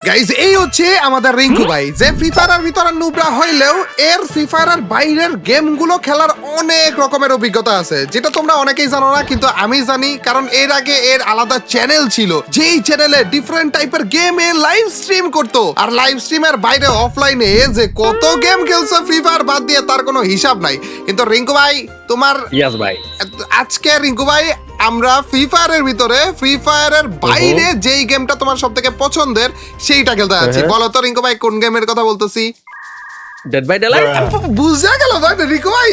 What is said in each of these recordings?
Guys এই হচ্ছে আমাদের রিঙ্কু ভাই, যে ফ্রি ফায়ারের ভিতরে নুবরা হইলেও এর ফ্রি ফায়ারের বাইরের গেমগুলো খেলার অনেক রকমের অভিজ্ঞতা আছে, যেটা তোমরা অনেকেই জানো না, কিন্তু আমি জানি। কারণ এর আগে এর আলাদা চ্যানেল ছিল, যেই চ্যানেলে ডিফারেন্ট টাইপের গেম এ লাইভ স্ট্রিম করতো। আর লাইভ স্ট্রিমের বাইরে অফলাইনে যে কত গেম খেলছে ফ্রি ফায়ার বাদ দিয়ে তার কোনো হিসাব নাই। কিন্তু রিঙ্কু ভাই তোমার ভাই আজকে রিঙ্কু ভাই আমরা ফ্রি ফায়ারের ভিতরে ফ্রি ফায়ারের বাইরে যেই গেমটা তোমার সব থেকে পছন্দের সেইটা খেলতে যাচ্ছি। বলো তো রিঙ্কু ভাই কোন গেমের কথা বলতেছি? Dead by daylight. বুঝা গেল ভাই রিঙ্কু ভাই।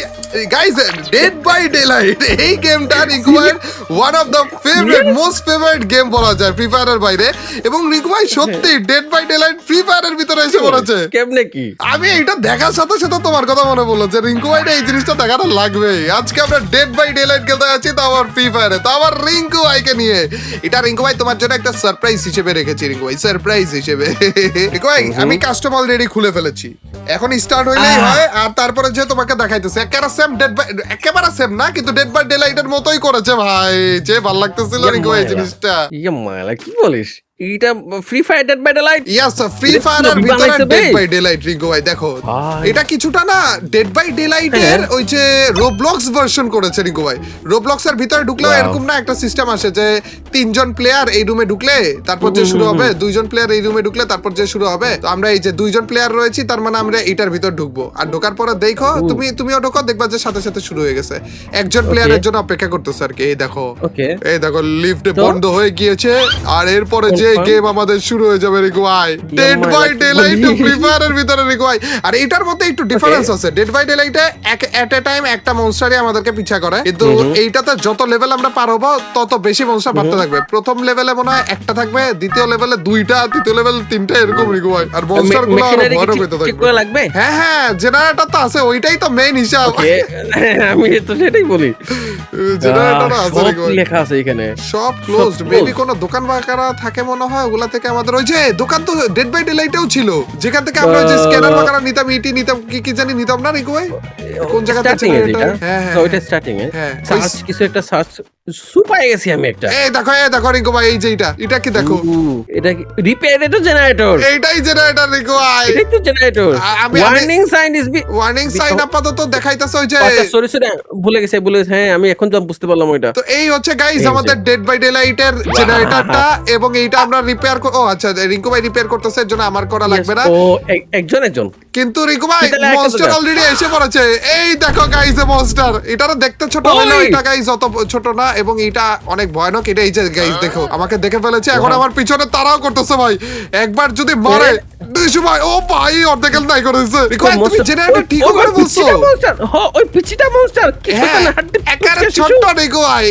গাইস ডেড বাই ডেলাইট এই গেমটা রিঙ্কু ভাই one of the favourite most favourite game বলা যায় ফ্রি ফায়ারের বাইরে। এবং রিঙ্কু ভাই সত্যি ডেড বাই ডেলাইট ফ্রি ফায়ারের ভিতরে এসে পড়েছে। কেমনে কি? আমি এটা দেখার সাথে সাথে তোমার কথা মনে পড়লো যে রিঙ্কু ভাই এই জিনিসটা দেখাটা লাগবে। আজকে আমরা ডেড বাই ডেলাইট খেলতে যাচ্ছি, তো আবার ফ্রি ফায়ারে, তো আবার রিঙ্কু ভাইকে নিয়ে। এটা রিঙ্কু ভাই তোমার জন্য একটা সারপ্রাইজ হিসেবে রেখেছি রিঙ্কু ভাই, সারপ্রাইজ হিসেবে। রিঙ্কু ভাই আমি কাস্টম অলরেডি খুলে ফেলেছি, এখন স্টার্ট হইলেই হয়। আর তারপরে যে তোমাকে দেখাইতেছে একেবারে সেম ডেড বাই, একেবারে সেম না কিন্তু ডেড বাই ডেলাইটের মতোই করেছে ভাই, যে ভালো লাগতেছিল রিঙ্কু ভাই জিনিসটা। মালা কি বলিস? এটা free fire dead by daylight? Yes free ফায়ারের ভিতরে ডেড বাই ডেলাইট রিঙ্কু ভাই। দেখো এটা কিছুটা না ডেড বাই ডেলাইটের ওই যে রোবলক্স ভার্সন করেছে রিঙ্কু ভাই। রোবলক্স এর ভিতরে ঢুকলেও এরকম না একটা সিস্টেম আসে যে তিনজন প্লেয়ার এই রুমে ঢুকলে তারপর যে শুরু হবে, দুইজন প্লেয়ার এই রুমে ঢুকলে তারপর যে শুরু হবে। তো আমরা এই যে দুইজন প্লেয়ার রয়েছি, তার মানে আমরা এটার ভিতর ঢুকবো। আর ঢোকার পরে দেখো তুমিও ঢোকো, দেখবা যে সাথে সাথে শুরু হয়ে গেছে। একজন প্লেয়ারের জন্য অপেক্ষা করতেছে আর কি। এই দেখো লিফটে বন্ধ হয়ে গিয়েছে, আর এরপরে যে গেম আমাদের শুরু হয়ে যাবে রিঙ্কু ভাই, ডেড বাই ডেলাইট ফ্রি ফায়ারের ভিতরে রিঙ্কু ভাই। আর এটার মধ্যে একটু ডিফারেন্স আছে, ডেড বাই ডেলাইটে এট এ টাইম একটা মনস্টারই আমাদেরকে পিছা করে, কিন্তু এইটাতে যত লেভেল আমরা পার হবো তত বেশি মনস্টার বাড়তে থাকবে। প্রথম লেভেলে মনে হয় একটা থাকবে, দ্বিতীয় লেভেলে দুইটা, তৃতীয় লেভেলে তিনটা, এরকম রিঙ্কু ভাই। আর মনস্টার গুলো আরো বড় হতে থাকবে। হ্যাঁ জেনারেটর তো আছে, ওইটাই তো মেইন হিসাব। আমি তো সেটাই বলি, জেনারেটর আছে রিঙ্কু ভাই, লেখা আছে এখানে সব ক্লোজড। মেবি কোন দোকান বাকারা থাকে মনে হয়, ওগুলা থেকে আমাদের ওই যে দোকান তো ডেড বাই ডেলাইটেও ছিল, যেখান থেকে আমরা ওই যে স্ক্যানার বাকারা নিতাম, ইটি নিতাম, কি জানি নিতাম না রিঙ্কু ভাই। কোন জায়গাতে ছিল এটা? হ্যাঁ ওইটা স্টার্টিং এ সার্চ কিছু একটা সার্চ সুপার গেছি আমি একটা। এই দেখো রিঙ্কু ভাই, এই যে এটা কি দেখো, এটা কি রিপেয়ারেটর জেনারেটর? এইটাই জেনারেটর রিঙ্কু ভাই, এটাই তো generator. Warning sign is warning sign আপাতত দেখাইতাছে ওই যে। সরি ভুলে গেছি। হ্যাঁ আমি এখন তো বুঝতে পারলাম ওইটা। তো এই হচ্ছে গাইস আমাদের ডেড বাই ডেলাইটের জেনারেটরটা, এবং এইটা আমরা রিপেয়ার ও আচ্ছা রিঙ্কু ভাই রিপেয়ার করতেছে, এর জন্য আমার করা লাগবে না। ও একজন কিন্তু রিঙ্কু ভাই মনস্টার অলরেডি এসে পড়েছে। এই দেখো গাইস মনস্টার, এটা দেখতে ছোট হলেও এটা গাইস অত ছোট না, এবং এটা অনেক ভয়ানক। এটা এই যে গাইস দেখো আমাকে দেখে ফেলেছে, এখন আমার পিছনে তারাও করতেছে ভাই। একবার যদি মারে দুইশো ভাই, ও ভাই অর্ধেক নাই করেছে। তুমি জেনারেটর ঠিক করে বলছো, ওই পিচিটা মনস্টার কি একারে ছোট রিঙ্কু ভাই।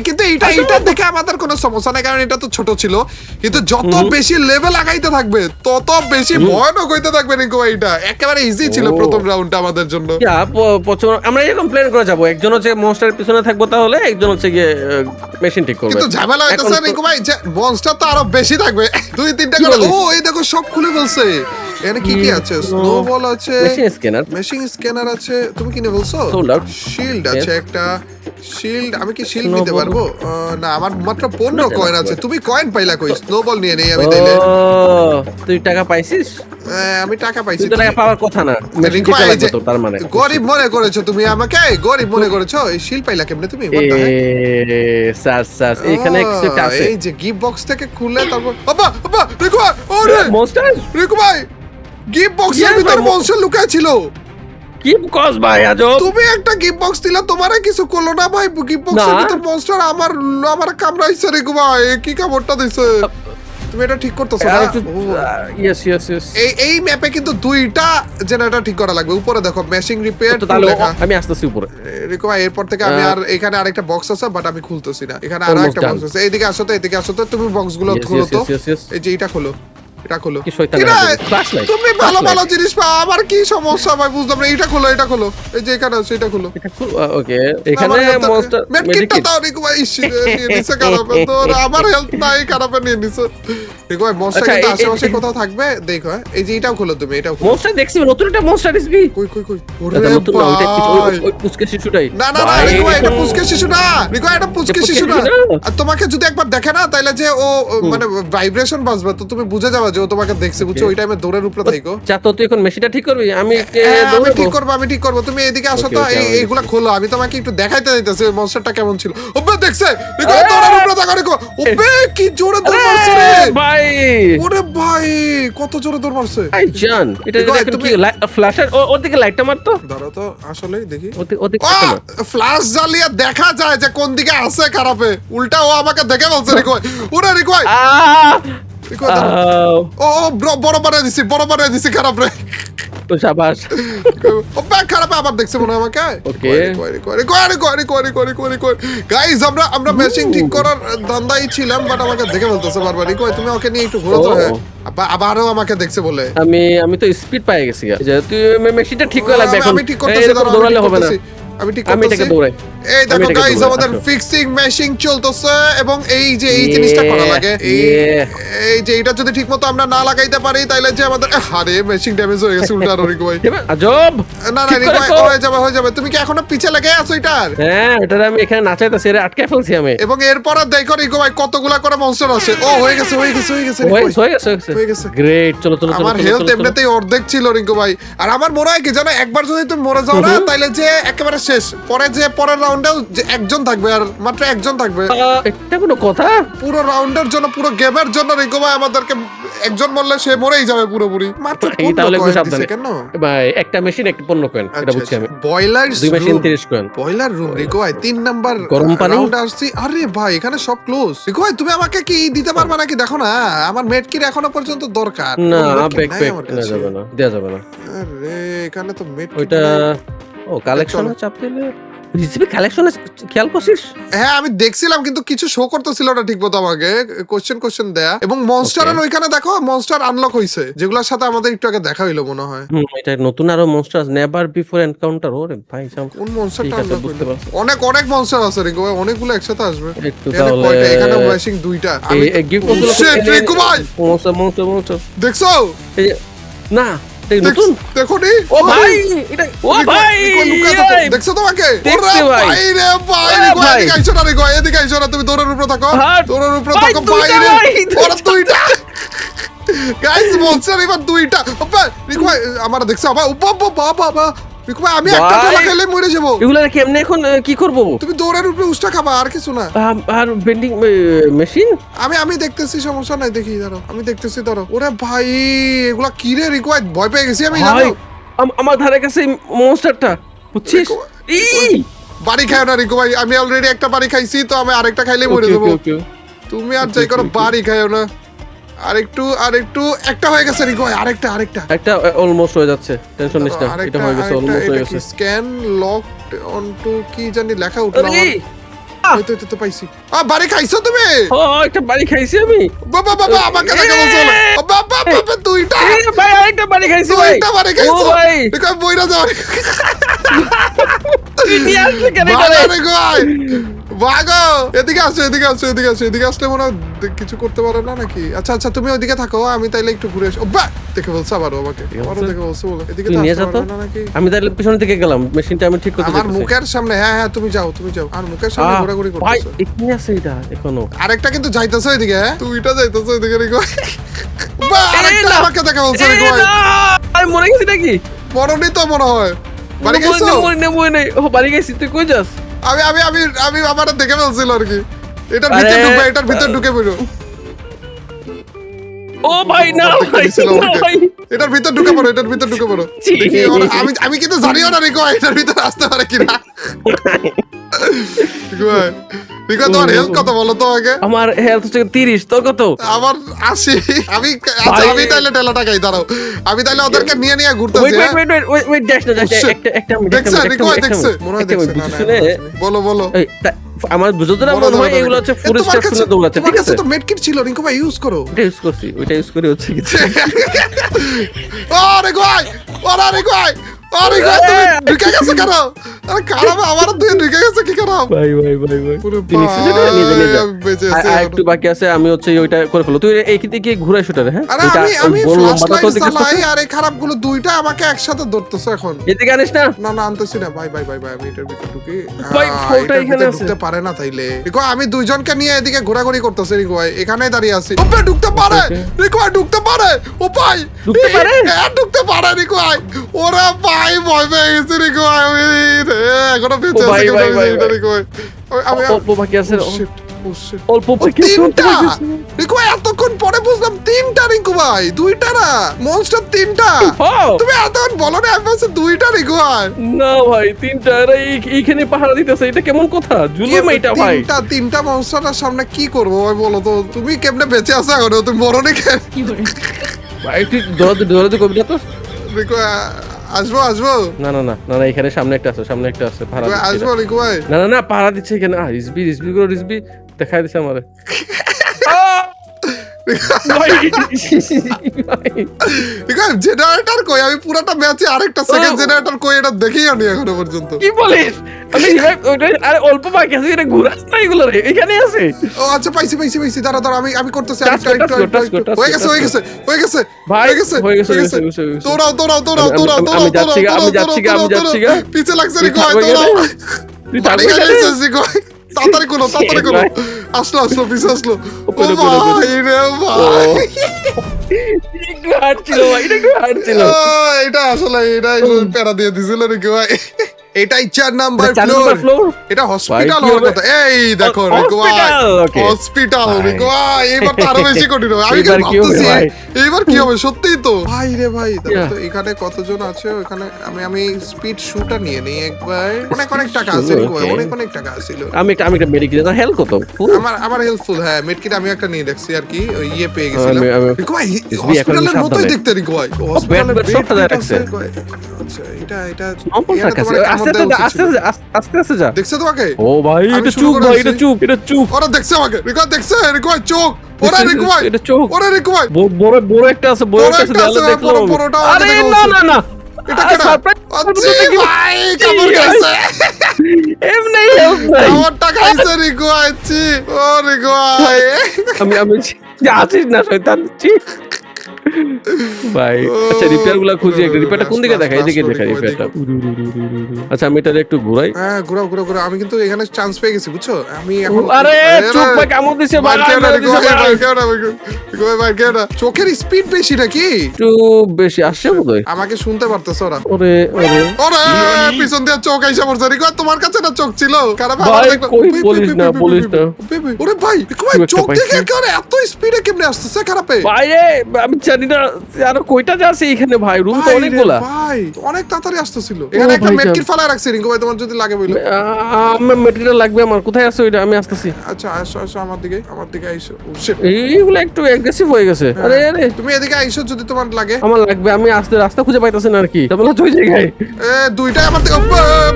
কিন্তু এটা দেখে আমাদের কোনো সমস্যা নাই, কারণ এটা তো ছোট ছিল। কিন্তু যত বেশি লেভেল আগাইতে থাকবে তত বেশি ভয়ানক হইতে থাকবে রিঙ্কু ভাই। এটা একেবারে ইজি ছিল প্রথম রাউন্ডটা আমাদের জন্য। আমরা এরকম প্ল্যান করে যাবো, একজন হচ্ছে মনস্টারের পিছনে থাকবো, তাহলে একজন হচ্ছে গিয়ে মেশিন ঠিক করবে। কিন্তু ঝামেলা হইতেছে রিঙ্কু ভাই যে মনস্টার তো আরো বেশি থাকবে, দুই তিনটা করে। ও এই দেখো সব খুলে ফেলছে। এখানে কি আছে? স্নোবল আছে, মেশিন স্ক্যানার আছে। তুমি কি নিয়ে বলছো? শিল্ড আছে একটা, শিল্ড। আমি কি শিল্ড নিতে পারবো? না, আমার মাত্র 15 কয়েন আছে। তুমি কয়েন পাইলা কই? স্নোবল নিয়ে নেই আমি তাইলে। তুই টাকা পাইছিস? আমি টাকা পাইছি। তুই টাকা পাওয়ার কথা না, তার মানে গরিব মনে করেছো তুমি আমাকে? গরিব মনে করেছো? এই শিল্ড পাইলা কেমনে তুমি? স্যার এখানে কিছু একটা আছে। এই যে গিফট বক্স থেকে খুলে তারপর আব্বা রিঙ্কু ভাই, ওরে মনস্টার রিঙ্কু ভাই, গিফট বক্সের ভিতর মনস্টার লুকায় ছিল। কি কস ভাই আজব? তুমি একটা গিফট বক্স দিলা, তোমারে কিছু করলো না ভাই? গিফট বক্সের ভিতর মনস্টার আমার কামড়াইছে রিঙ্কু ভাই, কি কামড়টা দিছে? তুমি এটা ঠিক করতেছো না? ইয়েস এই ম্যাপে কিন্তু দুইটা জেনারেটর ঠিক করা লাগবে। উপরে দেখো মেশিং রিপেয়ার লেখা। আমি আসতেছি উপরে রিকো ভাই। এরপর থেকে আমি আর এখানে আরেকটা বক্স আছে, বাট আমি খুলতেছি না। এখানে আরো একটা বক্স আছে। এদিকে আসো তো, তুমি বক্সগুলো খোলো তো। এই যে এটা খোলো, এটা খোলো। তুমি ভালো ভালো জিনিস পাও, আমার কি সমস্যা ভাই বুঝলাম না। এটা খোলো এই যে এখানে আছে, এটা খোলো। ওকে এখানে মনস্টার মেডকিটটা দাও রিকো ভাই। নিচে খারাপ তো আমার হেলথ নাই, খারাপ নিয়ে নিছো রিকো ভাই। মনস্টার কিন্তু আশেপাশে কোথাও থাকবে দেখো। এই যে এটাও খোলো তুমি, এটাও খোলো। মনস্টার দেখছি নতুন একটা মনস্টার এসবি। কই ওরে নতুন না, ওই পুচকে শিশুটাই। না রিকো ভাই, এটা পুচকে শিশু না রিকো, এটা পুচকে শিশু না। আর তোমাকে যদি একবার দেখে না তাইলে যে ও মানে ভাইব্রেশন বাজবে, তো তুমি বুঝে যাবে যে ও তোমাকে দেখছে বুঝছো, ওই টাইমে দৌড়ের উপরে থাকো। চা তো তুই এখন মেশিনটা ঠিক করবি, আমি আমি ঠিক করবো তুমি এদিকে আসো তো, এইগুলা খোলো, আমি তোমাকে একটু দেখাইতে দিতেছি মনস্টারটা কেমন ছিল। ওবে দেখছে দৌড়ের উপরে থাকো রেখো, ওবে কি জোরে দৌড় মারছে রে ভাই, ওরে ভাই কত জোরে দৌড় মারছে। আই জান এটা তুমি ফ্ল্যাশার ওর দিকে লাইটটা মার তো, ধরো তো আসলে দেখি ওদিকে ফ্ল্যাশ জ্বালিয়ে দেখা যায় যে কোন দিকে আছে খারাপে, উল্টা ও আমাকে দেখে বলছে রিকো ওরে রিকো ও বড় বানিয়ে দিছি খারাপ রে। তো শাবাশ, ও ব্যাক খারাপ আবার দেখছে মনে হয় আমাকে। ওকে গাইস আমরা ম্যাচিং ঠিক করার ধান্দায় ছিলাম, বাট আমাকে দেখে বলতেছে বারবার রিকো তুমি ওকে নিয়ে একটু ঘোরো তো। আবারও আমাকে দেখছে বলে আমি তো স্পিড পাই গেছি, যে তুই মেশিনটা ঠিক করে লাগবে এখন, আমি ঠিক করতেছি, দৌড়ালে হবে না, আমি ঠিক আমি এটাকে করতেছি। দৌড়াই। এই দেখো গাইস আমাদের ফিক্সিং মেশিং চলতেছে, এবং এই যে এই জিনিসটা করা লাগে, এই যে এটা যদি ঠিকমতো আমরা না লাগাইতে পারি তাইলে যে আমাদের আরে মেশিং ড্যামেজ হয়ে গেছে উল্টা আর রিকো ভাই। আজব, না রিকো ভাই হয়ে যাবে। তুমি কি এখনো পিছে লেগে আছো এটার? হ্যাঁ এটা আমি এখানে নাচাইতাছি, এর আটকে ফেলছি আমি। এবং এরপর দেখো রিকো ভাই কতগুলা করে মনস্টার আসে। ও হয়ে গেছে গ্রেট, চলো আমার হেলথ এমনিতেই অর্ধেক ছিল রিকো ভাই। আর আমার মনে হয় কি জানো, একবার যদি তুমি মরে যাও না তাইলে যে একেবারে শেষ, পরের রাউন্ডেও যে একজন থাকবে, আর মাত্র একজন থাকবে। এটা কোনো কথা? পুরো রাউন্ডের জন্য, পুরো গেমের জন্য রিকো ভাই আমাদেরকে একজন মরলে সে মরেই যাবে পুরোপুরি। মাত্র তাহলে কেন ভাই একটা মেশিন একটা পণ্য কয়েন, এটা বুঝছি আমি। বয়লার দুই মেশিন 30 কয়েন। বয়লার রুম রিকো ভাই 3 নাম্বার গরম পানি রাউন্ড আসছি। আরে ভাই এখানে সব ক্লোজ। রিকো ভাই তুমি আমাকে কি দিতে পারবে নাকি দেখো না, আমার মেড কিট এখনো পর্যন্ত দরকার। না ব্যাক না যাবে না, দেয়া যাবে না। আরে এখানে তো মেড ওইটা কালেকশনে চাপ দিলে রিসিপি কালেকশনে খেয়াল করছিস? হ্যাঁ আমি দেখছিলাম, কিন্তু কিছু শো করতেছিল না ঠিকমতো আমাকে, কোশ্চেন দেয়া। এবং মনস্টারের ওইখানে দেখো মনস্টার আনলক হইছে, যেগুলোর সাথে আমাদের একটু আগে দেখা হইলো মনে হয়। এটা নতুন আরো মনস্টার, নেভার বিফোর এনকাউন্টার। ওরে ভাই কোন মনস্টারটা বুঝতে পারছি, অনেক মনস্টার আছে রিকো ভাই, অনেকগুলো একসাথে আসবে। এখানে ম্যাচিং দুইটা আমি রিকো ভাই মনস্টার দেখছো না নতুন দেখো নি। ও ভাই এটা ও ভাই দেখছো তোমাকে? ওরে ভাই রে ভাই এদিকে আইছো না তুমি দৌড়ের উপরে থাকো ভাই রে। ওরা দুইটা গাইস মনস্টার এবার দুইটা। রিকো ভাই আমার দেখছো বাবা রিকো ভাই আমি একটা ঠেলা খেলে মরে যাবো। এগুলা কেমনে এখন কি করব? তুমি দৌড়ের উপরে উষ্টা খাবা আর কিছু না। আর বেন্ডিং মেশিন আমি দেখতেছি, সমস্যা নাই, দেখি ধরো আমি দেখতেছি ধরো। ওরে ভাই এগুলা কি রে রিকো ভাই, ভয় পেয়ে গেছি আমি জানো। আমার ধারে কাছে মনস্টারটা বুঝছিস? বাড়ি খাও না রিকো ভাই, আমি অলরেডি একটা বাড়ি খাইছি, তো আমি আরেকটা খাইলে মরে যাবো। তুমি আর যাই করো বাড়ি খাও না। আরেকটু একটা হয়ে গেছে রিকো ভাই, আরেকটা একটা অলমোস্ট হয়ে যাচ্ছে, টেনশন নিস না, এটা হয়ে গেছে, অলমোস্ট হয়ে গেছে। স্ক্যান লকড অনটু কি জানি লেখা উঠলো আমার। তো পাইছি। বাড়ি খাইছো তুমি? একটা বাড়ি খাইছি আমি। বাবা আমাকে দেখে বলছো বাবা দুইটা ভাই, আরেকটা বাড়ি খাইছি ভাই। দুইটা বাড়ি খাইছো ভাই, দেখো বইরা যাও। তুই নিয়ে আসলি কেন ভাগো, এদিকে আসলে মনে হয় কিছু করতে পারে না নাকি? আচ্ছা তুমি ওইদিকে থাকো, আমি তাইলে একটু ঘুরে আসি। দেখে বলছে আবারও আমাকে, দেখে বলছে বলে এদিকে নাকি? আমি তাইলে পিছন থেকে গেলাম, মেশিনটা আমি ঠিক করতে আমার মুখের সামনে। হ্যাঁ তুমি যাও আর মুখের সামনে ঘোরাঘুরি করতেছো। ভাই এখানে আছে এটা এখনো। আরেকটা কিন্তু যাইতেছে ওইদিকে। তুইটা যাইতেছে ওইদিকে রিকো। আরেকটা আমাকে দেখে বলছে রিকো ভাই। আমি মরে গেছি নাকি? মরনি তো মনে হয়। বাড়ি গেছো? মরে নাই। ও বাড়ি গেছি, তুই কই যাস? আমি আমার দেখে ফেলছিল আর কি। এটার ভিতর ঢুকে পড়ো। ও ভাই না ভাই, এটার ভিতর ঢুকে পড়ো। আমি কিন্তু জানিও না রিকো এটার ভিতর আসতে পারে কিনা। রিকো তোমার হেলথ কত বলো তো আগে? আমার হেলথ হচ্ছে 30, তোর কত? আমার 80। আমি তাইলে টেলাটা খাই, দাঁড়াও আমি তাইলে ওদেরকে নিয়ে ঘুরতেছি। ওয়েট ড্যাশ না একটা দেখছ রিকো দেখছ মনে হয় দেখছ না বলো আমার বুঝতে না মনে হয় এগুলো হচ্ছে ফুল স্টেপ শুনে দৌড়াচ্ছে। ঠিক আছে তো মেডকিট ছিল রিকো ভাই, ইউজ করো। এটা ইউজ করছি, ওইটা ইউজ করে হচ্ছে কিছু। রিকো ভাই আরে গাইস তুমি ঢুকে গেছো কেন? আরে খারাপ আমার তুই ঢুকে গেছে কি খারাপ? ভাই ভাই ভাই ভাই পুরো তুই নিচে যেটা নিয়ে যা, নিয়ে যা। আমি বেঁচে আছি আর একটু বাকি আছে, আমি হচ্ছে ওইটা করে ফেলো। তুই এই দিকে ঘুরে শুটারে, হ্যাঁ আরে ওইটা আমি গোল ফ্ল্যাশ লম্বাটা তো লাইট দেখছিস চালাই আর এই খারাপগুলো দুইটা আমাকে একসাথে ধরতেছে এখন। এদিকে আনিস না না না আনতেছি না ভাই ভাই ভাই ভাই আমি এটার ভিতরে ঢুকি ভাই, ফোনটা এটার এখানে ভিতরে আছে। ঢুকতে পারে না তাইলে রিকো আমি দুইজনকে নিয়ে এদিকে ঘোরাঘুরি করতেছি রিকো ভাই এখানেই দাঁড়িয়ে আছি ওপে ঢুকতে পারে রিকো ভাই ঢুকতে পারে ও ভাই ঢুকতে পারে? হ্যাঁ ঢুকতে পারে রিকো ভাই ওরে ভাই ভয় পেয়ে গেছি রিকো ভাই আমি রে এখনো বেঁচে ও ভাই, আছি ভাই, ভাই, কিন্তু রিকো ভাই আমি অল্প বাকি আছে, Oh shit, oh shit. অল্প ও, বাকি আছে, অল্প তিনটা বাকি আছে। রিকো ভাই এতক্ষণ পরে বুঝলাম তিনটা রিকো ভাই দুইটা না মনস্টার তিনটা হ্যাঁ। তুমি এতক্ষণ বলো না আমি বলছি দুইটা রিকো ভাই না ভাই তিনটা, এরা এইখানে পাহারা দিতেছে, এটা কেমন কথা? জুলুম এটা ভাই। তিনটা মনস্টারের সামনে কি করবো ভাই বলো তো তুমি কেমনে বেঁচে আছো এখনো তুমি বড় নেই ভাই তুই দৌড়াতে করবি না তো? রিকো আসবো আসবো না না না না না, এখানে সামনে একটা আছে, সামনে একটা আছে, পাহারা রিকো, দিচ্ছে আসবো এটা। রিকো ভাই না না না, পাহারা দিচ্ছে এখানে। রিসবি গুলো রিসবি দেখাই দিছে আমারে। ভাই, ভাই। রিকো জেনারেটর কই আমি পুরোটা ম্যাচে আরেকটা সেকেন্ড জেনারেটর কই এটা দেখেই আনি এখনো পর্যন্ত কি বলিস? আমি ওইটা আরে অল্প বাকি আছে, এটা ঘুরাস না এগুলো রে, এখানে আছে। ও আচ্ছা পাইছি পাইছি পাইছি দাঁড়া দাঁড়া আমি করতেছি টাচ কর, টাচ কর, টাচ কর, টাচ হয়ে কর, গেছে টাচ হয়ে গেছে হয়ে গেছে ভাই, হয়ে গেছে হয়ে গেছে, হয়ে হয়ে গেছে গেছে, হয়ে গেছে। দৌড়াও দৌড়াও দৌড়াও আমি- দৌড়াও আমি দৌড়াও যাচ্ছি গা, আমি যাচ্ছি গা, আমি যাচ্ছি গা। পিছে লাগছে তুই রিকো থাকবে দৌড়াও এখানে? তুই বাড়ি থাকবে গেছে এখানে? রিকো তাড়াতাড়ি করো তাড়াতাড়ি করো আসলো আসলো পিছে আসলো ও উপরে, উপরে, উপরে। ভাই রে ও, ভাই একটু হার্ড ছিল ভাই, এটা একটু হার্ড ছিল। এটা আসলে এটাই প্যারা দিয়ে দিছিল রিকো ভাই এটাই 4 নাম্বার চার নম্বর ফ্লোর ফ্লোর। এটা হসপিটাল কি হওয়ার হবে? কথা এই দেখো ও, রিকো ভাই hospital, okay. হসপিটাল ভাই। রিকো ভাই এবার তো আরো বেশি কঠিন হবে আমি এবার কি হবে ভাবতেছি ভাই? এবার কি হবে সত্যিই তো ভাই রে ভাই দেখো Yeah. তো এখানে কতজন আছে ওখানে আমি স্পিড শুটার নিয়ে নেই একবার অনেক টাকা আছে shoot, রিকো ভাই okay. অনেক টাকা ছিল আমি একটা মেডিকেল হেল্প কত? আমার হেল্পফুল হ্যাঁ মেডকিট আমি একটা নিয়ে দেখছি আর কি ওই ইয়ে পেয়ে গেছিলাম আমি- রিকো ভাই SB এখন হসপিটালের মতোই সাবধানে। দেখতে রিকো ভাই bed হসপিটালের সব সাজায় রাখছে। আচ্ছা এটা অল্প এখানে টাকা আছে। তোমার আস্তে কামড় দেওয়া আস্তে উচিত ছিল। আস্তে আস্তে যা। দেখছো তোমাকে ও ভাই, আমি এটা শুরু চুপ করে ভাই, দিচ্ছি। এটা চুপ। ওরা দেখছে আমাকে রিকো দেখছে রিকো ভাই চোখ ওরা রিকো ভাই এটা চোখ। ওরা রিকো ভাই বড় বড় একটা আছে, বড় বড় একটা আছে, একটা আছে, দেয়ালে দেখলাম বড়- আমি। বড়টাও আমাকে আরে দেখা না হচ্ছে। না না, এটা কেডা surprise, আচ্ছা surprise কি? ভাই কামড় খাইছে এমনি হেল্প নাই। কামড়টা খাইছে রিকো আইছি ও রিকো ভাই আমি যে আছিস না শয়তান, ছি। ভাই আচ্ছা, রিপেয়ার গুলা খুঁজি। একটা রিপেয়ারটা কোন দিকে দেখা? এদিকে দেখা রিপেয়ারটা। আচ্ছা আমি এটা একটু ঘুরাই। হ্যাঁ ঘুরাও ঘুরাও ঘুরাও আমি কিন্তু এখানে চান্স পেয়ে গেছি বুঝছো আমি এখন আরে চুপ ভাই, কামড় দিছে ভাই, বাইর কেউ না, মেরে রিকো দিছে ভাই, ভাই। বাইর কেউ না, রিকো ভাই, বাইর কেউ না। চোখের স্পিড বেশি নাকি একটু বেশি আসছে বোধহয়। আমাকে শুনতে পারতেছে ওরা ওরে ওরে ওরে পিছন দিয়ে চোখ আইসা পড়ছে রিকো তোমার কাছে না চোখ ছিল খারাপ ভাই, কই বলিস না, বলিস না। ওরে ভাই রিকো ভাই খুব একটা চোখ পাইছি। দেখে কেন এত স্পিডে কেমনে আসতেছে খারাপে বাইরে আমি জানি না আর কয়টা যাচ্ছে এখানে ভাই, রুম তো ভাই রে অনেকগুলা। ভাই অনেক তাড়াতাড়ি আসতেছিল এখানে একটা ভাই মেডকিট ফালা রাখছি রিকো ভাই তোমার যদি লাগে বইলো আমার মেটেরিয়াল লাগবে আমার। কোথায় আছে ওইটা? আমি আসতেছি। আচ্ছা আসো আসো আমার দিকে আইসো ও শিট এইগুলো একটু অ্যাগ্রেসিভ হয়ে গেছে। আরে আরে তুমি এদিকে আইসো যদি তোমার লাগে আমার লাগবে, আমি আসতে রাস্তা খুঁজে পাইতাছি না আর কি। তারপরে ওই জায়গায় দুইটাই আমার দিকে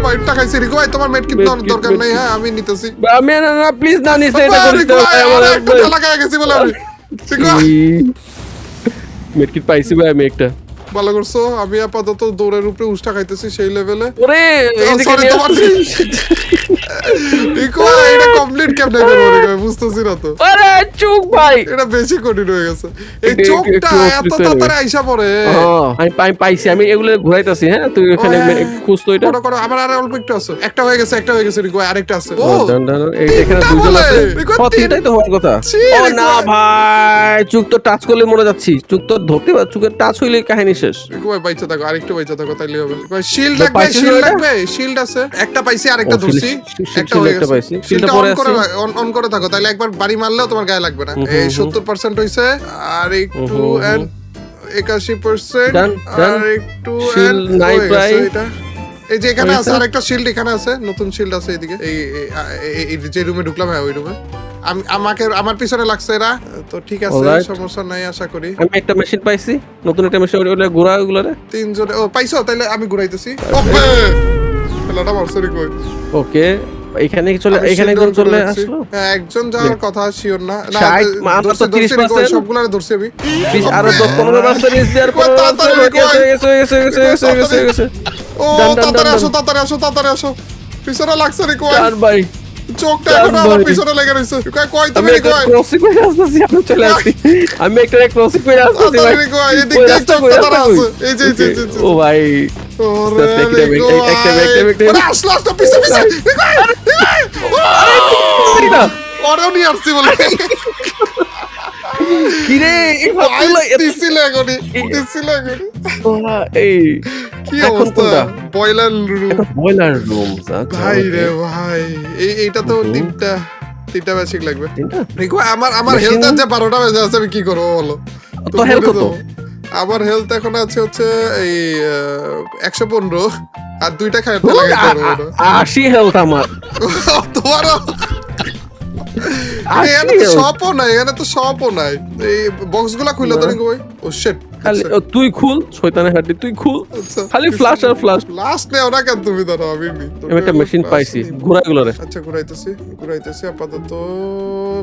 মাইটটা খাইছি রিকো ভাই তোমার মেডকিট Medkit, দরকার নেই medkit। হ্যাঁ আমি নিতেছি আমি না না প্লিজ না নিস না, এটা করিস রিকো না ভাই ভাই, আমার আমার একটা লাগায় গেছি বলে আমি রিকো মেডকিট পাইছি ভাই আমি একটা। ভালো করছো আমি আপাতত দৌড়ের উপরে উষ্টা খাইতেছি সেই লেভেলে ওরে এদিকে সরি নিয়ে তোমার আসতেছি। রিকো ভাই, এটা কমপ্লিট কেমনে করবো রিকো ভাই, বুঝতেছি না তো আরে চুপ ভাই। এটা বেশি কঠিন হয়ে গেছে এই এটা চোখটা একটু এত অপ্রিত তাড়াতাড়ি আইসা পড়ে আমি পাইছি, আমি এগুলো ঘুরাইতাছি। হ্যাঁ তুই ওখানে খুঁজতো এটা। করো করো আমার আর অল্প একটু আছে একটা হয়ে গেছে রিকো ভাই, আরেকটা আছে ও দাঁড়ান, দাঁড়ান, এই এখানে তিনটা দুজন বলে। আছে। রিকো, তিনটাই তো হওয়ার কথা। ছি, ও রিকো। না ভাই, চুক তো টাচ করলে মরে যাচ্ছি। চুক তো ধরতে পার, চুকের টাচ হইলে কাহিনী শেষ। রিকো ভাই বাইচা থাকো আরেকটু বাইচা থাকো তাইলে হবে ভাই শিল্ড ভাই, লাগবে পাইছিস শিল্ড ওটা? লাগবে শিল্ড আছে একটা পাইছি আরেকটা ও, ধরছি shield একটা হয়ে একটা গেছে পাইছি। শিল্ডটা শিল্ডটা পরে অন করে আছে। অন করে থাকো তাইলে একবার বাড়ি মারলেও তোমার গায়ে লাগবে না এই 70% হইছে আর একটু এন্ড 81% Done, done. আর একটু Shield and নাই হয়ে গেছে প্রায়। এটা। এই যে এখানে আছে হয়েছে? আরেকটা শিল্ড এখানে আছে নতুন শিল্ড আছে এদিকে এই যে রুমে ঢুকলাম হ্যাঁ ওই রুমে আমার পিছনে লাগছে এরা তো ঠিক আছে Alright. সমস্যা নাই আশা করি আমি একটা মেশিন পাইছি, নতুন একটা মেশিন, ওগুলো ঘোরা ওগুলো রে। তিনজনে ও পাইছো তাইলে আমি ঘুরাইতেছি ওপে খেলাটা মারছে রে কই ওকে এখানে চলে, আমি এখানে shield একজন on করে চলে রাখছি। আসলো। হ্যাঁ, একজন যাওয়ার কথা শিওর না না 60 মাত্র ধরছি, ধরছি, 30% রিকো, সবগুলারে ধরছি আমি প্লিজ আরো 10-15 রাস্তা নিচ দেওয়ার পর তাড়াতাড়ি, হয়ে গেছে। ও ডান, ডান, তাড়াতাড়ি ডান, আসো তাড়াতাড়ি আসো তাড়াড়ি আসো পিছনে লাগছে রে কই ডান ভাই চোখটা ডান এখন আমার ভাই। পিছনে লেগে রইছে কই কই আমি তুমি একটা কই ক্রসিং করে আসতেছি আমি চলে আসছি আমি একটা ক্রসিং করে আসতেছি ভাই তাড়াতাড়ি কই এদিক ওই দিয়ে রাস্তা চোখটা কই, তারা রাস্তা আছে কই? এই যে এই যে এই যে, এই যে ও ভাই ওরে একটা রে মিনিট, কই একটা মিনিট। ওরে আসলো আসলো পিছে পিছে এই না, ওরেও নিয়ে আসছি বলে কি রে এই ভাবগুলো দিছিলে এখনই দিছিলে এখনই এই কি এখন অবস্থা কোনটা? বয়লার রুম বয়লার রুম ভাই রে ভাই এইটা তো তিনটা বেসিক লাগবে তিনটা? দেখো আমার Machine- হেলথ আছে 12টা বেজে আছে আমি কি করবো বলো তো তুমি হেলথ বলে কত দাও। আমার হেলথ এখন আছে হচ্ছে এই 115 আর দুইটা খাইতে লাগে 80 হেলথ আমার তোমারও 80 এখানে তো health। শপও নাই এখানে তো শপও নাই এই বক্স গুলা খুলে তো নাকি ভাই ও শিট খালি তুই খুল শয়তানের হাড্ডি তুই খুল খালি flash আর flash। লাস্ট নেও না কেন তুমি ধরো আমি নি আমি একটা মেশিন পাইছি ঘোড়াগুলো রে আচ্ছা ঘুরাইতেছি আপাতত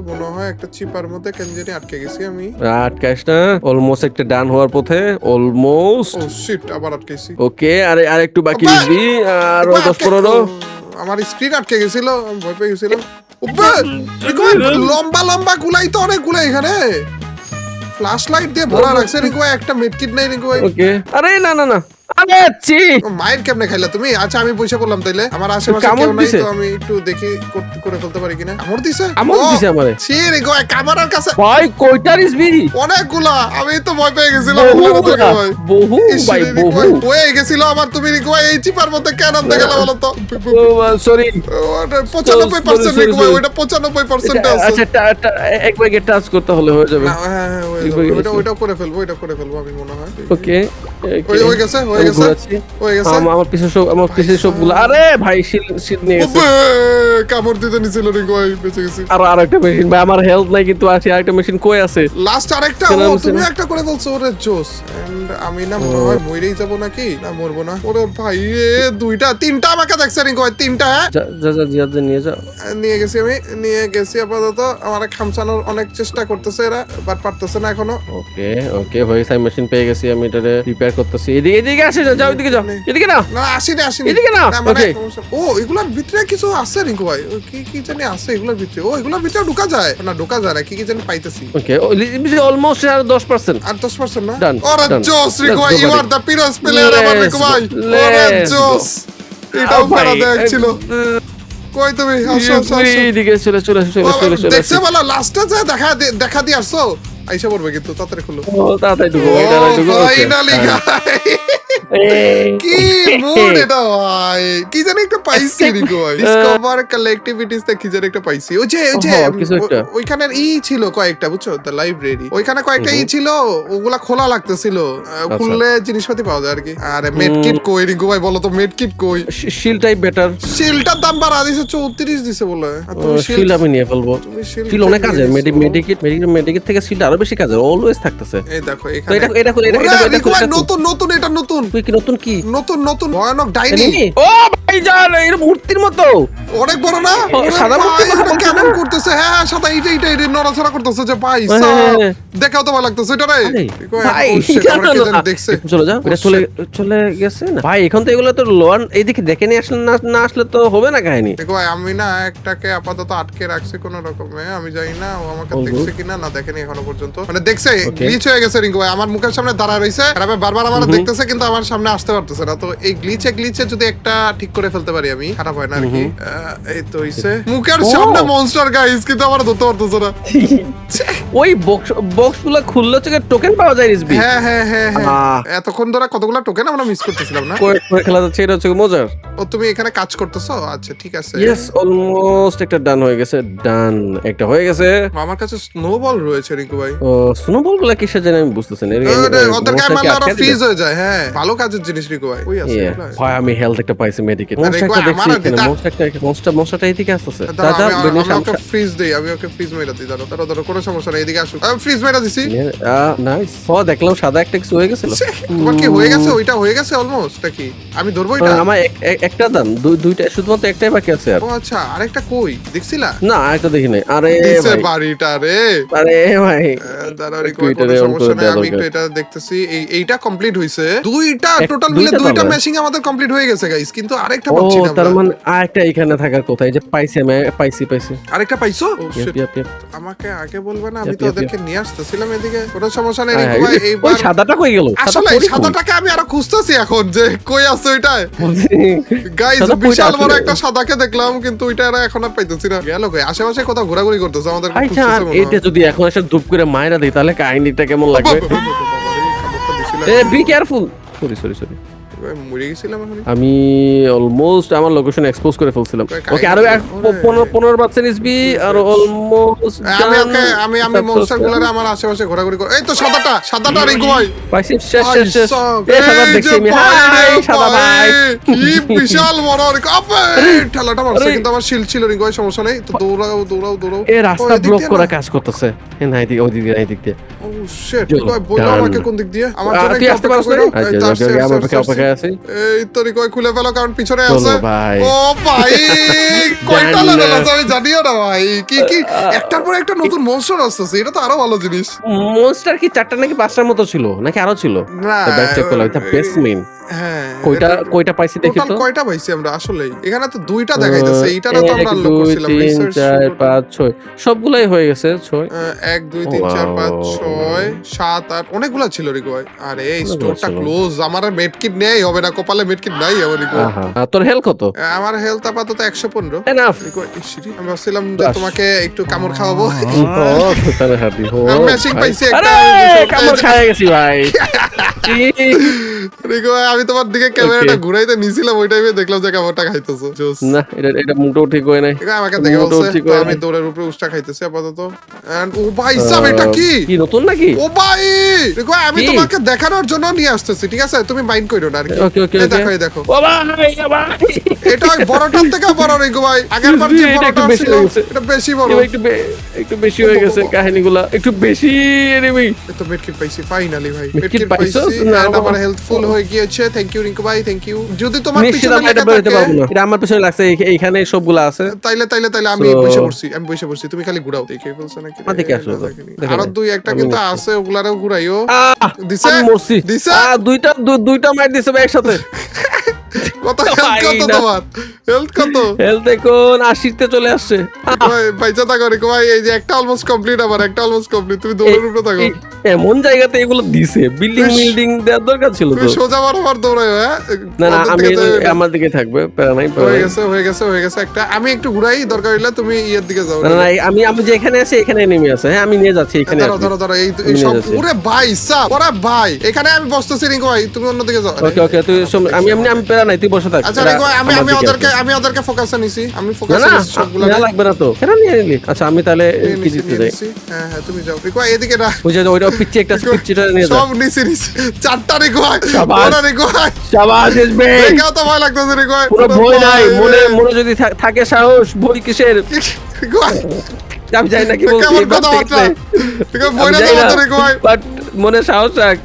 মনে হয় একটা চিপার মধ্যে কেন জানি আটকে গেছি আমি আটকাইস না অলমোস্ট একটা ডান হওয়ার পথে অলমোস্ট ও শিট আবার আটকেছি ওকে আর একটু বাকি আব্বা! দিবি আর আব্বা, 10-15 আমার স্ক্রিন আটকে গেছিল আমি ভয় পেয়ে গেছিলাম লম্বা লম্বা গুলাই তো অনেক গুলাই এখানে ফ্ল্যাশ লাইট দিয়ে ভরা রাখছে রিকো একটা মেডকিট নাই রিকো ওকে আরে না না না আরে ছি মায়ের কেমনে খাইলা তুমি আচ্ছা আমি পয়সা বললাম তাইলে আমার আশেপাশে কামড় কেউ নাই দিছে? তো আমি একটু দেখি করে ফেলতে পারি কিনা কামড় দিছে কামড় ও, দিছে আমারে। ছি রিকো ক্যামেরার কাছে ভাই কয়টা রিসবি অনেকগুলা আমি তো ভয় পেয়ে গেছিলাম বহু ওখানে থেকে ভাই। বহু ইস, ভাই রিকো, বহু হয়ে গেছিল আমার তুমি রিকো এই চিপার মধ্যে কেন আনতে গেলে বলো তো সরি 95% রিকো ভাই, ওইটা 95% আছে আচ্ছা একবার গিয়ে টাচ করতে হলে হয়ে যাবে না, হ্যাঁ, হ্যাঁ, হয়ে একবার যাবে। গেছে। ওইটাও করে ফেলবো আমি মনে হয় ওকে হয়ে গেছে হয়ে আমি গেছে ঘোরাচ্ছি। হয়ে গেছে আমার পিছে সবগুলো আরে ভাই শিল নিয়ে গেছে ওবে, কামড় দিতে নিছিল রে ভাই বেঁচে গেছি আর একটা মেশিন ভাই আমার হেলথ নাই কিন্তু আছে আরেকটা মেশিন কই আছে লাস্ট আরেকটা কেন ও বলছে তুমি না? একটা করে বলছো ওরে জোস এন্ড আমি না মনে হয় মরেই যাব নাকি না মরবো না ওরে ভাই এ দুইটা তিনটা আমাকে দেখছে রে ভাই তিনটা হ্যাঁ যা নিয়ে যাও নিয়ে গেছি আপাতত আমার খামচানোর অনেক চেষ্টা করতেছে এরা বাট পারতেছে না এখনো ওকে ওকে ভাই সাই মেশিন পেয়ে গেছি আমি এটারে রিপেয়ার করতেছি এদিকে আসে যাও এদিকে যাও এদিকে না না আসিনি এদিকে না, মানে okay. ও এগুলোর ভিতরে কিছু আছে রিঙ্কু ভাই ও কি কি জানি আছে এগুলোর ভিতরে ও এগুলোর ভিতরে ঢুকা যায় না ঢুকা যায় না কি কি জানি পাইতেছি ওকে অলমোস্ট আর 10% আর 10% না Done, ওরে done. জোস রিঙ্কু Let's ভাই go, you buddy. Are the পিরস প্লেয়ার আমার রিঙ্কু ভাই ওরে Let's go. জোস এটাও করা দেখছিল কই তুমি আসো আসো আসো এদিকে চলে দেখছে বলো লাস্টে যে দেখা দিয়ে আসছো আইসা পড়বে কিন্তু তাড়াতাড়ি খুলো ও তাড়াতাড়ি ঢুকো ও এটা ঢুকো ফাইনালি কি মুড এটা ভাই কি জানি একটা পাইছি রিকো ভাই ডিসকভার কালেক্টিভিটিস তে কি জানি একটা পাইছি ওই যে কিছু একটা। ওইখানের ছিল কয়েকটা বুঝছো দ্য লাইব্রেরি ওইখানে কয়েকটা ছিল ওগুলা খোলা লাগতেছিল খুললে জিনিসপাতি পাওয়া যায় আর কি আর মেডকিট কই রিকো ভাই বলো তো মেডকিট কই শিল টাইপ বেটার শিলটার দাম বাড়া দিছে 34 দিছে বলে আর তুমি শিল আমি নিয়ে ফেলবো তুমি shield শিল অনেক নিয়ে কাজে নিয়েছো। মেডিকেট থেকে শিল আরো বেশি কাজে অলওয়েজ থাকতেছে এই দেখো তো এটা খুলে, এটা ওরে, খুলে, রিকো ভাই, এটা খুলে। নতুন এটা নতুন তুই কি নতুন কি নতুন ভয়ানক ডাইনি Enemy? ও ভাই জান এর মূর্তির মতো অনেক বড় না ও, সাদা ভাই, মূর্তির কথা এটা বলছো কেমন না? করতেছে হ্যাঁ সাদা এটা নড়াচড়া করতেছে যে ভাই হ্যাঁ, সাব। হ্যাঁ, হ্যাঁ। দেখাও তো ভালো লাগতেছে এটা রে আরে, রিকো, ভাই oh shit, আমরা কে জানো জানি না। দেখছে চলে যাও এটা Oh চলে গেছে না ভাই এখন তো এগুলো তো লোয়ান এইদিকে দেখে নিয়ে আসলে না আসলে তো হবে না কাহিনী দেখো ভাই আমি না একটাকে আপাতত আটকে রাখছি কোন রকমে আমি জানি না ও আমাকে Oh, দেখছে good. কিনা না দেখেনি এখনো পর্যন্ত মানে দেখছে Okay. গ্লিচ হয়ে গেছে রিঙ্কু ভাই আমার মুখের সামনে দাঁড়ায় রইছে আর আমি বারবার আমার দেখতেছে কিন্তু আমার সামনে আসতে পারতেছে না তো এই গ্লিচে যদি একটা ঠিক করে ফেলতে পারি আমি খারাপ হয় না আর কি এই তো হইছে মুখের Oh. সামনে মনস্টার গাইস কিন্তু আমার ধরতে পারতেছে না ওই বক্স গুলো খুললে হচ্ছে টোকেন পাওয়া যায় রিসবি হ্যাঁ আহ। এতক্ষণ ধরে কতগুলো টোকেন আমরা মিস করতেছিলাম না করে খেলা যাচ্ছে এটা হচ্ছে মজার ও তুমি এখানে কাজ করতেছো আচ্ছা ঠিক আছে ইয়েস অলমোস্ট একটা ডান হয়ে গেছে ডান একটা হয়ে গেছে আমার কাছে স্নোবল রয়েছে রিঙ্কু ভাই ও স্নোবল গুলা কিসের জানি আমি বুঝতেছি না ওদের গায়ে মারলে ওরা ফ্রিজ হয়ে যায় হ্যাঁ ভালো কাজের জিনিস রিঙ্কু ভাই ওই আছে এগুলা। ভাই আমি হেলথ একটা পাইছি মেডিকেট মনস্টারটা দেখছি আমার এখানে, মনস্টারটা এইদিকে আসতেছে। দাদা আমি ওকে ফ্রিজ দেই, আমি ওকে ফ্রিজ মেরা দিই। দাঁড়াও কোনো সমস্যা নাই, এদিকে আসো। আমি ফ্রিজ মেরা দিছি। নাইস। দেখলাম সাদা একটা কিছু হয়ে গেছিল। তোমার কি হয়ে গেছে? ওইটা হয়ে গেছে অলমোস্ট নাকি? আমি ধরবো এটা? আমার একটা দাম, দুইটা, শুধুমাত্র একটাই বাকি আছে আর। ও আচ্ছা, আরেকটা কই দেখছিলা? না, আরেকটা দেখি নাই। আরে দিছে ভাই, বাড়িটা রে। আরে ভাই, দাঁড়াও কোনো সমস্যা নাই, আমি একটু এটা দেখতেছি। এইটা কমপ্লিট হইছে। দুইটা টোটাল মিলে দুইটা ম্যাশিং আমাদের কমপ্লিট হয়ে গেছে গাইস, কিন্তু আরেকটা পাচ্ছি না আমরা। তার মানে আরেকটা এখানে থাকার কথা। এই যে পাইছি আমি, পাইছি। আরেকটা পাইছো? Yep. আমাকে আগে বলবে না? আমি তো Yep. ওদেরকে নিয়ে আসতেছিলাম এদিকে। কোনো সমস্যা নেই হ্যাঁ, ভাই। ওই এইবার সাদাটা কই গেল? আসলে এই সাদাটাকে আমি আরো খুঁজতেছি এখন, যে কই আছে ওইটা। গাইস বিশাল বড় একটা সাদাকে দেখলাম, কিন্তু ওইটা এখন আর পাইতেছি না। গেল কই? আশেপাশে কোথাও ঘোরাঘুরি করতেছে, আমাদের আচ্ছা, এটা যদি এখন এসে ধূপ করে মাইরা দেই তাহলে কাহিনীটা কেমন লাগবে? Be careful. সরি মরে গেছিলাম এখন। আমি অলমোস্ট আমার লোকেশন এক্সপোজ করে ফেলছিলাম। ওকে, আরো 15 বাচ্চা নিসবি, আর অলমোস্ট আমি মনস্টারগুলোরে আমার আশেপাশে ঘোরাঘুরি করে। এই তো সাদাটা রিঙ্কু ভাই পাইছি। শেষ। এই সাদা দেখছি আমি। হাই সাদা ভাই, কি বিশাল বড় রিঙ্কু। আপে ঠেলাটা মারছে, কিন্তু আমার শিল্ড ছিল রিঙ্কু ভাই, সমস্যা নেই। তো দৌড়াও। এই রাস্তা ব্লক করা কাজ করতেছে। না এদিকে, ওইদিকে। ও শিট, রিঙ্কু ভাই বললো আমাকে কোন দিক দিয়ে? আমার জন্য তুই আসতে পারছ না? আমার অপেক্ষা আছে। এই তো রিঙ্কু ভাই খুলে ফেলো, কারণ পিছনে আছে। চলো ভাই। ও ভাই কয়টা লেভেল আছে আমি জানিও না ভাই। কি একটার পর একটা নতুন মনস্টার আসছে, এটা তো আরো ভালো জিনিস। মনস্টার কি 4টা নাকি 5টার মতো ছিল, নাকি আরো ছিল? না ব্যাক চেক করলাম, এটা বেসমেন্ট। হ্যাঁ, কয়টা পাইছি দেখি তো। কয়টা পাইছি আমরা আসলে? এখানে তো দুইটা দেখাইতেছে। এইটারও তো আমরা আনলক করছিলাম। 1 2 3 4 5 6 সবগুলাই হয়ে গেছে। 6 1 2 3 4 5 6 7 8 অনেকগুলা ছিল রিকো ভাই। আরে এই স্টোরটা ক্লোজ। আমার আর মেডকিট নেই, হবে না কপালে মেডকিট নাই আমার রিকো। তোর হেলথ কত? আমার হেলথ আপাতত 115। এনাফ। রিকো আমি ভাবছিলাম যে তোমাকে একটু কামড় খাওয়াবো। তাহলে হাঁটি হো। ম্যাচিং পাইছি একটা। কামড় খাইয়া গেছি ভাই। রিকো ভাই, আমি তোমার দিকে ক্যামেরাটা ঘুরাইতে নিছিলাম, ওই টাইমে দেখলাম যে কামড়টা খাইতেছো। না, এটা মুটোও ঠিক হয় নাই। আমাকে দেখে বলছে, আমি দৌড়ের উপরে উষ্টা খাইতেছি আপাতত। এন্ড ও ভাই সাব, এটা কি নতুন নাকি? ও ভাই রিকো, আমি তোমাকে দেখানোর জন্য নিয়ে আসতেছি, ঠিক আছে? তুমি মাইন্ড কইরো না আর কি। ওকে দেখো ও ভাই, এটা ওই বড়টার থেকে বড় রিকো ভাই। আগের বার যে বড়টা ছিল এটা বেশি বড়। একটু বেশি হয়ে গেছে কাহিনীগুলা, একটু বেশি এনিমি। তো মেডকিট পাইছি ফাইনালি ভাই। মেডকিট পাইছি, আমার হেলথ ফুল হয়ে গিয়েছে। থ্যাংক ইউ রিকো ভাই, থ্যাংক ইউ। যদি তোমার পিছনে লেখা থাকে, এটা আমার পিছনে লাগছে, এইখানে সবগুলা আছে। তাইলে আমি বসে পড়ছি। তুমি খালি ঘুরাও, দেখে ফেলছ নাকি? দেখে আসো। আর দুই একটা কিন্তু আছে, ওগুলারও ঘুরাইও। দিছে দুইটা মার দিছে একসাথে। কত হেলথ তোমার? হেলথ এখন 80 তে চলে আসছে। ভাই পয়সা থাকো রিকো ভাই। এই যে একটা অলমোস্ট কমপ্লিট, আমার একটা অলমোস্ট কমপ্লিট। তুমি দৌড়ের উপরে থাকো। এমন জায়গাতে এগুলো দিছে, বিল্ডিং দেওয়ার দরকার ছিল তো। সোজা বরাবর দৌড়াও। হ্যাঁ না, আমি আমার দিকে থাকবে, প্যারা নাই। হয়ে গেছে একটা। আমি একটু ঘুরাই, দরকার হইলে তুমি ইয়ের দিকে যাও। না, আমি যেখানে আছি এখানে নেমে আছে। হ্যাঁ, আমি নিয়ে যাচ্ছি এখানে। ধরো এই সব। ওরে ভাই সাব, ওরে ভাই, এখানে আমি বসতেছি রিকো ভাই, তুমি অন্যদিকে যাও। ওকে তুই আমি প্যারা নাই, তুই বসে থাক। আচ্ছা রিকো ভাই, আমি ওদেরকে ফোকাসে নিছি। আমি ফোকাসে নিছি সবগুলো। না লাগবে না তো, কেন নিয়ে নিলি? আচ্ছা, আমি তাহলে কি দিতে যাই? হ্যাঁ তুমি যাও রিকো ভাই, এদিকে না। ওই যে ওইটা পিচ্চি একটা পিচ্চিটা নিয়ে যাও। সব নিছি। চারটা রিকো ভাই। রিকো ভাই শাবাশ এসবে। দেখাও তো ভয় লাগতেছে রিকো ভাই। পুরো ভয় নাই, মনে যদি থাকে সাহস, ভয় কিসের? রিকো ভাই আমি জানি না কি বলছি, বাট মনে সাহস রাখ,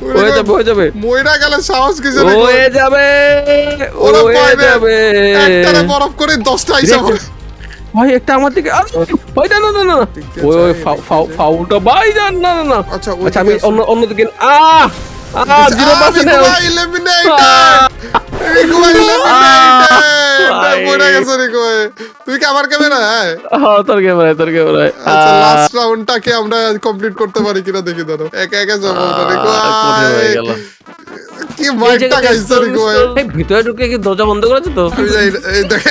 হয়ে যাবে। মইরা গেলে সাহস কিসের? হয়ে যাবে। একটারে বরফ করে 10টা আইসা ভাই, একটা আমার দিকে। ভাই না, ওই ফাউলটা ভাই, না। আচ্ছা আমি অন্যদিকে। 0% তুই কি আমার ক্যামেরা? তোর ক্যামেরায়। আচ্ছা, লাস্ট রাউন্ডটাকে আমরা কমপ্লিট করতে পারি কিনা দেখি। ধরো একা যাবো না। কি মাইটটা গাইছে রিকো ভাই। এই ভিতরে ঢুকে কি দরজা বন্ধ করেছে তো? আমি যাই, এই দেখ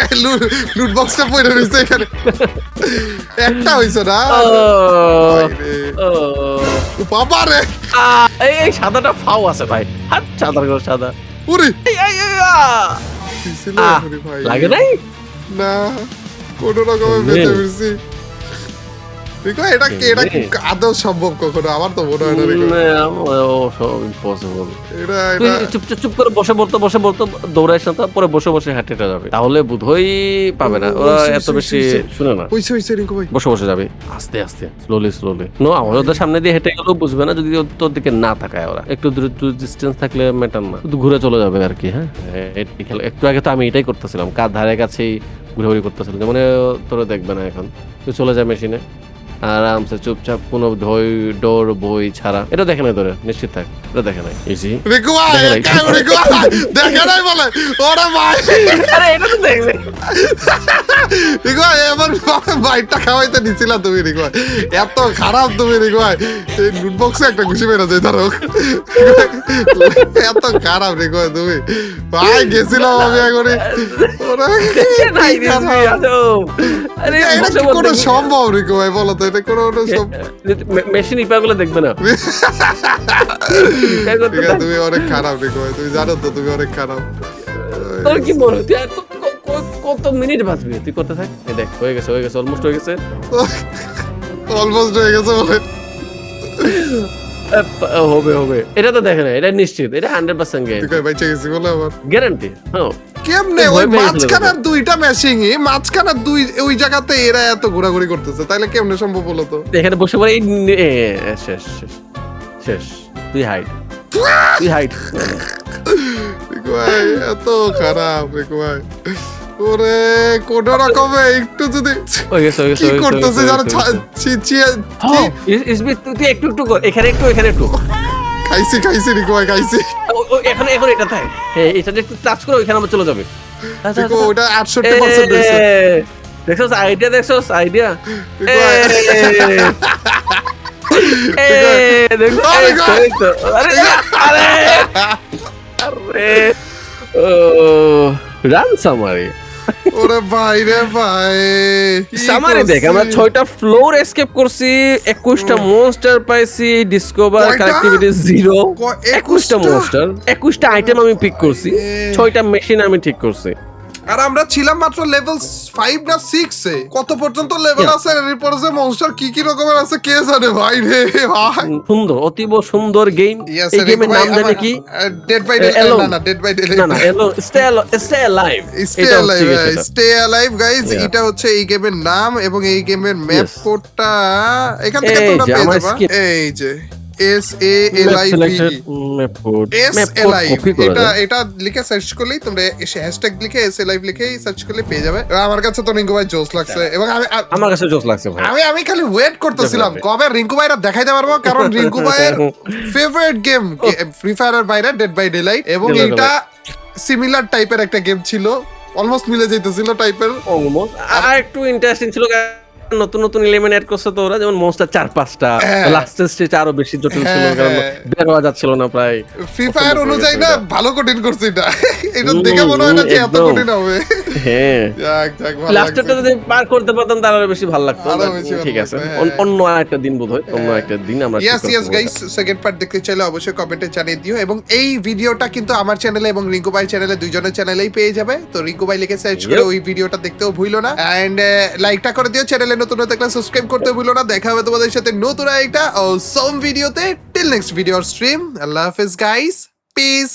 লুট বক্সটা পড়ে রইছে এখানে। একটা হইছে না। বাবা রে, এই সাদাটা ফাও আছে ভাই। হাত সাদা। ওরে লাগে নাই না, কোন রকমে বেঁচে ফিরছি। রিকো ভাই, এটা কি আদৌ সম্ভব কখনো? আমার তো মনে হয় না রিকো। ইম্পসিবল। এটা চুপ করে বসে বলতো দৌড়াইস না, পরে বসে হেঁটে যাবে, তাহলে বোধহয় পাবে না। ওরা এত বেশি শুনে না। হইছে রিকো ভাই, বসে যাবে আস্তে আস্তে, স্লোলি। নো, আমাদের সামনে দিয়ে হেঁটে গেলেও বুঝবে না যদি তোর দিকে না তাকায়। ওরা একটু দূরে ডিস্টেন্স থাকলে ম্যাটার না, শুধু ঘুরে চলে যাবে আর কি। হ্যাঁ, একটু আগে তো আমি এটাই করতেছিলাম, কার ধারে কাছেই ঘুরে করতেছিলাম, মানে তোরা দেখবে না। এখন তুই চলে যা মেশিনে, আরামসে চুপচাপ, কোনো ডোর বই ছাড়া। এটা দেখে নাই তোরে, নিশ্চিত থাক, এটা দেখে নাই। ইজি রিকো ভাই, রিকো ভাই দেখে নাই বলে, ওরে ভাই, আরে এটা তো দেখবে। রিকো ভাই এবার বাইটটা খাওয়াইতে নিছিলা তুমি রিকো ভাই, এত খারাপ তুমি রিকো ভাই। এই নোট বক্সে একটা ঘুষি মেরে যায় ধরো, এত খারাপ রিকো ভাই তুমি। ভাই গেছিলাম আমি এখনই, নাই রে তুই আজব। আরে এটা কি কোনো সম্ভব রিকো ভাই? বলো তো, এটা কোনো মেশিন ইপাগুলো দেখবে না। তুমি অনেক খারাপ রিকো ভাই, তুমি জানো তো তুমি অনেক খারাপ। তোর কি মনে হয় তুই কত মিনিট বাঁচবি? তুই করতে থাক। এই দেখ, হয়ে গেছে, অলমোস্ট হয়ে গেছে। অলমোস্ট হয়ে গেছে বলে হবে। এটা তো দেখে না, এটা নিশ্চিত, এটা 100% গ্যারান্টি। হ্যাঁ, কেমনে ওই মাঝখানের দুইটা মেশিনই, মাঝখানের দুই ওই জায়গাতে এরা এত ঘোরাঘুরি করতেছে, তাইলে কেমনে সম্ভব বলো তো? এখানে বসে পড়ে শেষ। তুই হাইট ভাই এত খারাপ রিকো ভাই। ওরে কোন রকমে একটু যদি কি করতেছে জানো, তুই একটু কর, এখানে একটু খাইছি রিকো ভাই, খাইছি। এখন এটা থাক, এটা একটু টাচ করে ওইখানে আমরা চলে যাবে। রিকো ওটা 68% হইছে। দেখছস আইডিয়া রান সামারি। ওরে ভাই রে ভাই, সামারি দেখ, আমরা 6টা ফ্লোর এসকেপ করছি, 21টা মনস্টার পাইছি, ডিসকভার কানেক্টিভিটি 0, 21টা মনস্টার, 21টা আইটেম আমি পিক করছি, 6টা মেশিন আমি ঠিক করছি। আর আমরা ছিলাম মাত্র লেভেল 5 না 6 এ। কত পর্যন্ত লেভেল আছে এরপর যে মনস্টার কি রকমের আছে কে জানে ভাই রে ভাই। সুন্দর, অতীব সুন্দর গেম। এই গেমের নাম জানি কি? Dead by daylight. না ডেড বাই ডেলাইট না, স্টে অ্যালাইভ গাইস। এটা হচ্ছে এই গেমের নাম এবং এই গেমের ম্যাপ কোডটা এখান থেকে তোমরা পেয়ে যাবে। এই যে এটা লিখে সার্চ করলেই তোমরা হ্যাশট্যাগ লিখে SLive লিখে সার্চ করলে পেয়ে যাবে। আমার কাছে তো রিঙ্কু ভাই জোস লাগছে, এবং আমার কাছে জোস লাগছে ভাই। আমি খালি ওয়েট করতেছিলাম কবে রিঙ্কু ভাইরা দেখাইতে পারবো, কারণ রিঙ্কু ভাইয়ের ফেভারিট গেম ফ্রি ফায়ারের বাইরে ডেড বাই ডেলাইট, এবং এটা সিমিলার টাইপের একটা গেম ছিল, অলমোস্ট মিলে যাইতেছিল টাইপের। আর একটু ইন্টারেস্টিং ছিল, নতুন এলিমেন্ট অ্যাড করছে তো ওরা, যেমন মনস্টার 4-5টা, লাস্ট স্টেজ আরো বেশি জটিল ছিল, কারণ বের হওয়া যাচ্ছিল না প্রায়। ফ্রি ফায়ার অনুযায়ী না ভালো কঠিন করছে এটা, এটা দেখে মনে হয় না যে এত কঠিন হবে। হ্যাঁ, যাক ভালো লাস্টটা যদি পার করতে পারতাম তাহলে আরো বেশি ভালো লাগতো। ঠিক আছে, অন্য একটা দিন বোধহয়, অন্য একটা দিন আমরা ইয়েস গাইস, সেকেন্ড পার্ট দেখতে চাইলে অবশ্যই কমেন্টে জানিয়ে দিও, এবং এই ভিডিওটা কিন্তু আমার চ্যানেলে এবং রিঙ্কু ভাই চ্যানেলে দুইজনের চ্যানেলেই পেয়ে যাবে। তো রিঙ্কু ভাই লিখে সার্চ করে ওই ভিডিওটা দেখতেও ভুলো না, এন্ড লাইকটা করে দিও, চ্যানেলে নতুন দেখলে সাবস্ক্রাইব করতে ভুলো না। দেখা হবে তোমাদের সাথে নতুন একটা অসম ভিডিওতে। টিল নেক্সট ভিডিও স্ট্রিম, আল্লাহ হাফেজ গাইস, পিস।